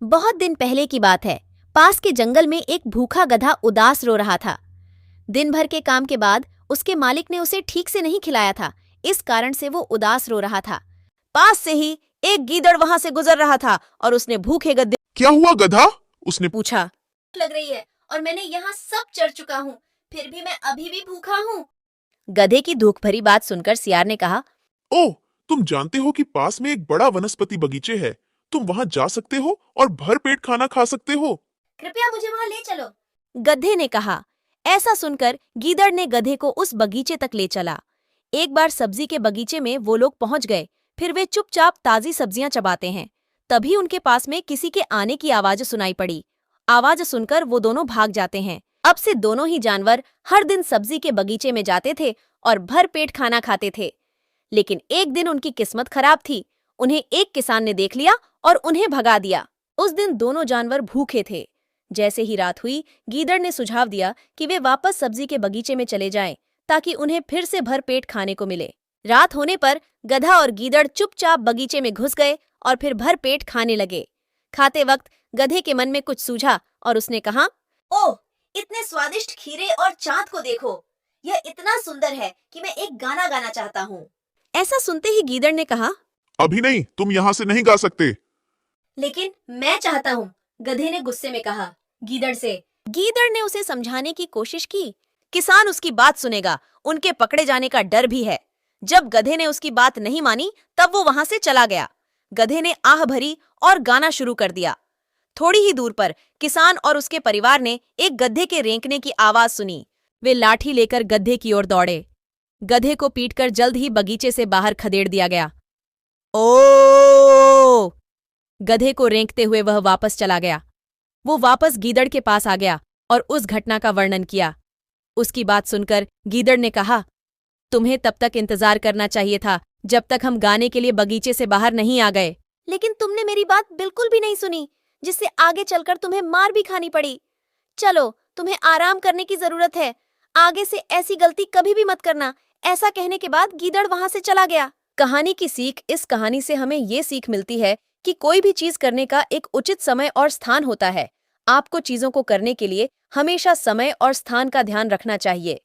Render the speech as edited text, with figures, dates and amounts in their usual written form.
बहुत दिन पहले की बात है। पास के जंगल में एक भूखा गधा उदास रो रहा था। दिन भर के काम के बाद उसके मालिक ने उसे ठीक से नहीं खिलाया था। इस कारण से वो उदास रो रहा था। पास से ही एक गीदड़ वहां से गुजर रहा था और उसने भूखे गधे क्या हुआ गधा? उसने पूछा। लग रही है और मैंने यहाँ सब चढ़ चुका हूँ, फिर भी मैं अभी भी भूखा हूँ। गधे की दुख भरी बात सुनकर सियार ने कहा, ओह, तुम जानते हो कि पास में एक बड़ा वनस्पति बगीचे है। तुम वहां जा सकते हो और भर पेट खाना खा सकते हो। कृपया मुझे वहां ले चलो, गधे ने कहा। ऐसा सुनकर गीदड़ ने गधे को उस बगीचे तक ले चला। एक बार सब्जी के बगीचे में वो लोग पहुंच गए। फिर वे चुपचाप ताजी सब्जियां चबाते हैं। तभी उनके पास में किसी के आने की आवाज सुनाई पड़ी। आवाज सुनकर वो दोनों भाग जाते हैं। अब से दोनों ही जानवर हर दिन सब्जी के बगीचे में जाते थे और भर पेट खाना खाते थे। लेकिन एक दिन उनकी किस्मत खराब थी। उन्हें एक किसान ने देख लिया और उन्हें भगा दिया। उस दिन दोनों जानवर भूखे थे। जैसे ही रात हुई, गीदड़ ने सुझाव दिया कि वे वापस सब्जी के बगीचे में चले जाएं, ताकि उन्हें फिर से भर पेट खाने को मिले। रात होने पर गधा और गीदड़ चुपचाप बगीचे में घुस गए और फिर भर पेट खाने लगे। खाते वक्त गधे के मन में कुछ सूझा और उसने कहा, ओह, इतने स्वादिष्ट खीरे और चाँद को देखो। यह इतना सुंदर है कि मैं एक गाना गाना चाहता हूँ। ऐसा सुनते ही गीदड़ ने कहा, अभी नहीं, तुम यहाँ से नहीं गा सकते। लेकिन मैं चाहता हूँ, गधे ने गुस्से में कहा। गीदड़ से गीदड़ ने उसे समझाने की कोशिश की। किसान उसकी बात सुनेगा, उनके पकड़े जाने का डर भी है। जब गधे ने उसकी बात नहीं मानी, तब वो वहां से चला गया। गधे ने आह भरी और गाना शुरू कर दिया। थोड़ी ही दूर पर किसान और उसके परिवार ने एक गधे के रेंकने की आवाज सुनी। वे लाठी लेकर गधे की ओर दौड़े। गधे को पीटकर जल्द ही बगीचे से बाहर खदेड़ दिया गया। ओ! गधे को रेंकते हुए वह वापस चला गया। वो वापस गीदड़ के पास आ गया और उस घटना का वर्णन किया। उसकी बात सुनकर गीदड़ ने कहा, तुम्हें तब तक इंतजार करना चाहिए था जब तक हम गाने के लिए बगीचे से बाहर नहीं आ गए। लेकिन तुमने मेरी बात बिल्कुल भी नहीं सुनी, जिससे आगे चलकर तुम्हें मार भी खानी पड़ी। चलो, तुम्हें आराम करने की जरूरत है। आगे से ऐसी गलती कभी भी मत करना। ऐसा कहने के बाद गीदड़ वहां से चला गया। कहानी की सीख। इस कहानी से हमें ये सीख मिलती है कि कोई भी चीज करने का एक उचित समय और स्थान होता है। आपको चीजों को करने के लिए हमेशा समय और स्थान का ध्यान रखना चाहिए।